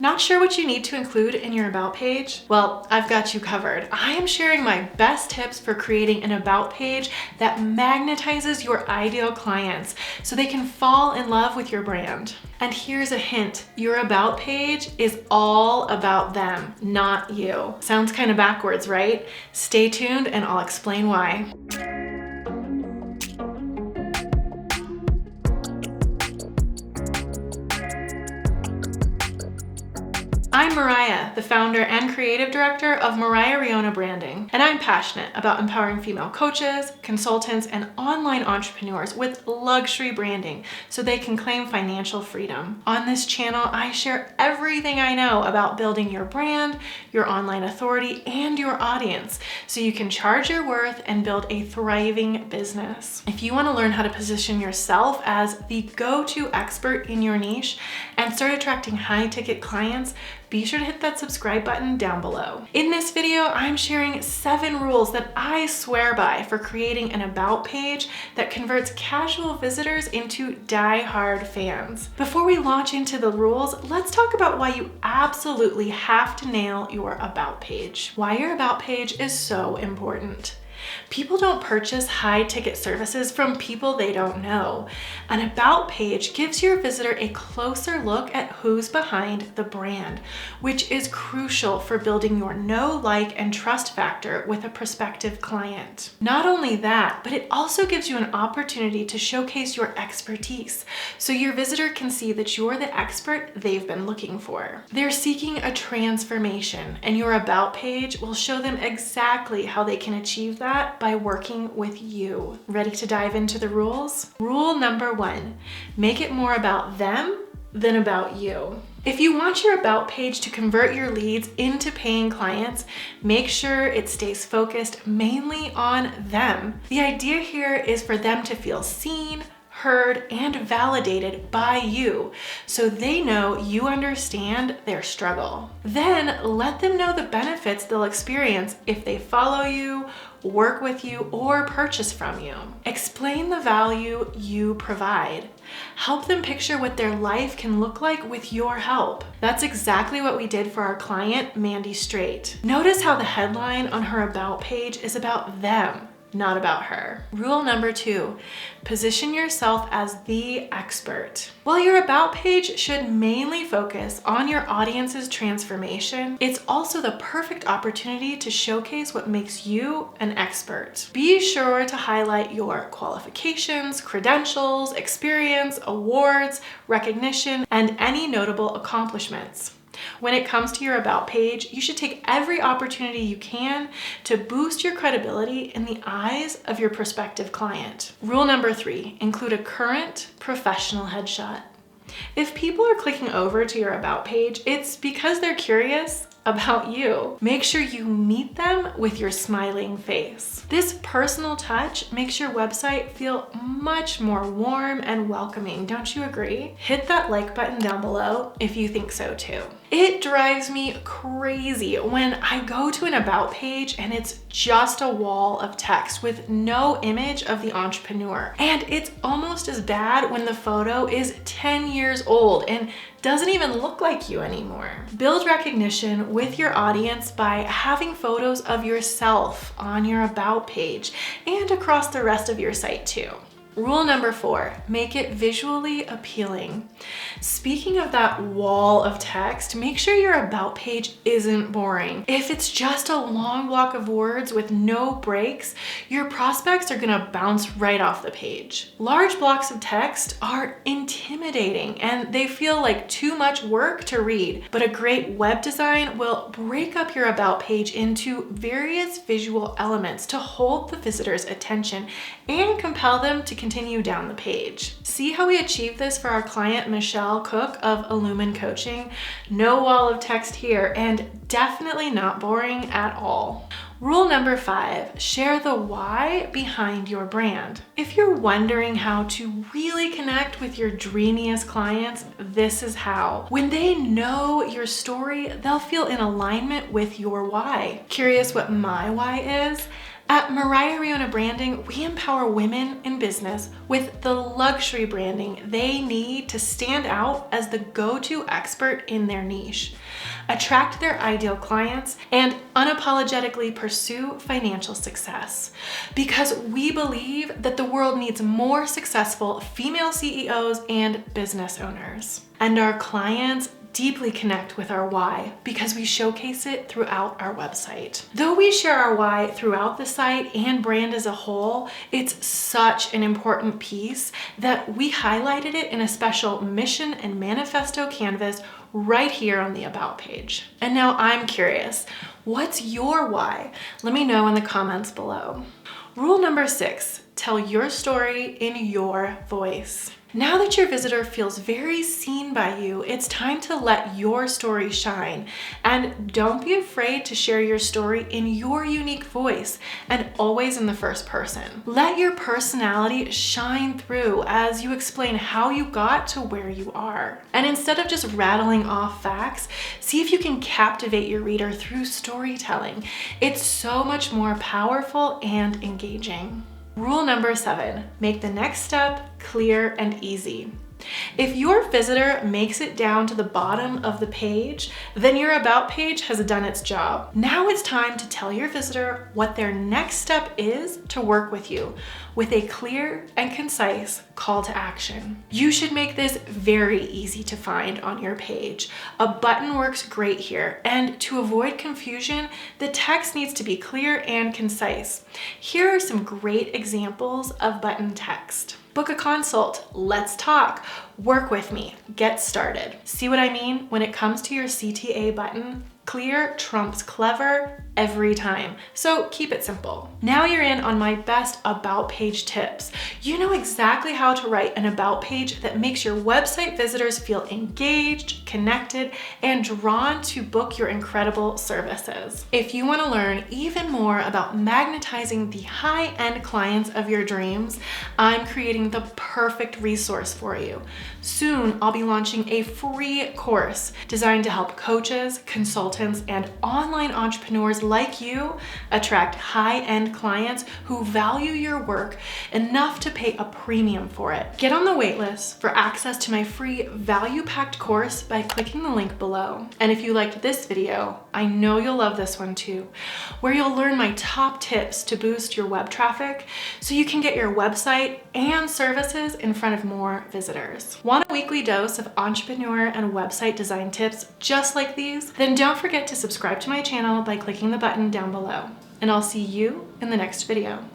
Not sure what you need to include in your about page? Well, I've got you covered. I am sharing my best tips for creating an about page that magnetizes your ideal clients so they can fall in love with your brand. And here's a hint, your about page is all about them, not you. Sounds kind of backwards, right? Stay tuned and I'll explain why. I'm Moriah, the founder and creative director of Moriah Riona Branding, and I'm passionate about empowering female coaches, consultants, and online entrepreneurs with luxury branding so they can claim financial freedom. On this channel, I share everything I know about building your brand, your online authority, and your audience so you can charge your worth and build a thriving business. If you want to learn how to position yourself as the go-to expert in your niche and start attracting high-ticket clients, be sure to hit that subscribe button down below. In this video, I'm sharing 7 rules that I swear by for creating an about page that converts casual visitors into die-hard fans. Before we launch into the rules, let's talk about why you absolutely have to nail your about page. Why your about page is so important. People don't purchase high-ticket services from people they don't know. An about page gives your visitor a closer look at who's behind the brand, which is crucial for building your know, like, and trust factor with a prospective client. Not only that, but it also gives you an opportunity to showcase your expertise, so your visitor can see that you're the expert they've been looking for. They're seeking a transformation, and your about page will show them exactly how they can achieve that by working with you. Ready to dive into the rules? Rule number 1, make it more about them than about you. If you want your about page to convert your leads into paying clients, make sure it stays focused mainly on them. The idea here is for them to feel seen, heard, and validated by you, so they know you understand their struggle. Then let them know the benefits they'll experience if they follow you, work with you, or purchase from you. Explain the value you provide. Help them picture what their life can look like with your help. That's exactly what we did for our client, Mandy Straight. Notice how the headline on her about page is about them, not about her. Rule number 2, position yourself as the expert. While your about page should mainly focus on your audience's transformation, it's also the perfect opportunity to showcase what makes you an expert. Be sure to highlight your qualifications, credentials, experience, awards, recognition, and any notable accomplishments. When it comes to your about page, you should take every opportunity you can to boost your credibility in the eyes of your prospective client. Rule number 3, include a current professional headshot. If people are clicking over to your about page, it's because they're curious about you. Make sure you meet them with your smiling face. This personal touch makes your website feel much more warm and welcoming, don't you agree? Hit that like button down below if you think so too. It drives me crazy when I go to an about page and it's just a wall of text with no image of the entrepreneur. And it's almost as bad when the photo is 10 years old and doesn't even look like you anymore. Build recognition with your audience by having photos of yourself on your about page and across the rest of your site too. Rule number 4, make it visually appealing. Speaking of that wall of text, make sure your about page isn't boring. If it's just a long block of words with no breaks, your prospects are gonna bounce right off the page. Large blocks of text are intimidating and they feel like too much work to read, but a great web design will break up your about page into various visual elements to hold the visitor's attention and compel them to continue down the page. See how we achieved this for our client Michelle Cook of Illumin Coaching? No wall of text here and definitely not boring at all. Rule number 5, share the why behind your brand. If you're wondering how to really connect with your dreamiest clients, this is how. When they know your story, they'll feel in alignment with your why. Curious what my why is? At Moriah Riona Branding, we empower women in business with the luxury branding they need to stand out as the go-to expert in their niche, attract their ideal clients, and unapologetically pursue financial success. Because we believe that the world needs more successful female CEOs and business owners. And our clients deeply connect with our why because we showcase it throughout our website. Though we share our why throughout the site and brand as a whole, it's such an important piece that we highlighted it in a special mission and manifesto canvas right here on the About page. And now I'm curious, what's your why? Let me know in the comments below. Rule number 6, tell your story in your voice. Now that your visitor feels very seen by you, it's time to let your story shine. And don't be afraid to share your story in your unique voice and always in the first person. Let your personality shine through as you explain how you got to where you are. And instead of just rattling off facts, see if you can captivate your reader through storytelling. It's so much more powerful and engaging. Rule number 7, make the next step clear and easy. If your visitor makes it down to the bottom of the page, then your About page has done its job. Now it's time to tell your visitor what their next step is to work with you with a clear and concise call to action. You should make this very easy to find on your page. A button works great here, and to avoid confusion, the text needs to be clear and concise. Here are some great examples of button text. Book a consult, let's talk, work with me, get started. See what I mean when it comes to your CTA button? Clear trumps clever every time. So keep it simple. Now you're in on my best About page tips. You know exactly how to write an About page that makes your website visitors feel engaged, connected, and drawn to book your incredible services. If you want to learn even more about magnetizing the high-end clients of your dreams, I'm creating the perfect resource for you. Soon, I'll be launching a free course designed to help coaches, consultants, and online entrepreneurs like you attract high-end clients who value your work enough to pay a premium for it. Get on the waitlist for access to my free value-packed course by clicking the link below. And if you liked this video, I know you'll love this one too, where you'll learn my top tips to boost your web traffic so you can get your website and services in front of more visitors. Want a weekly dose of entrepreneur and website design tips just like these? Then don't forget to subscribe to my channel by clicking the button down below. And I'll see you in the next video.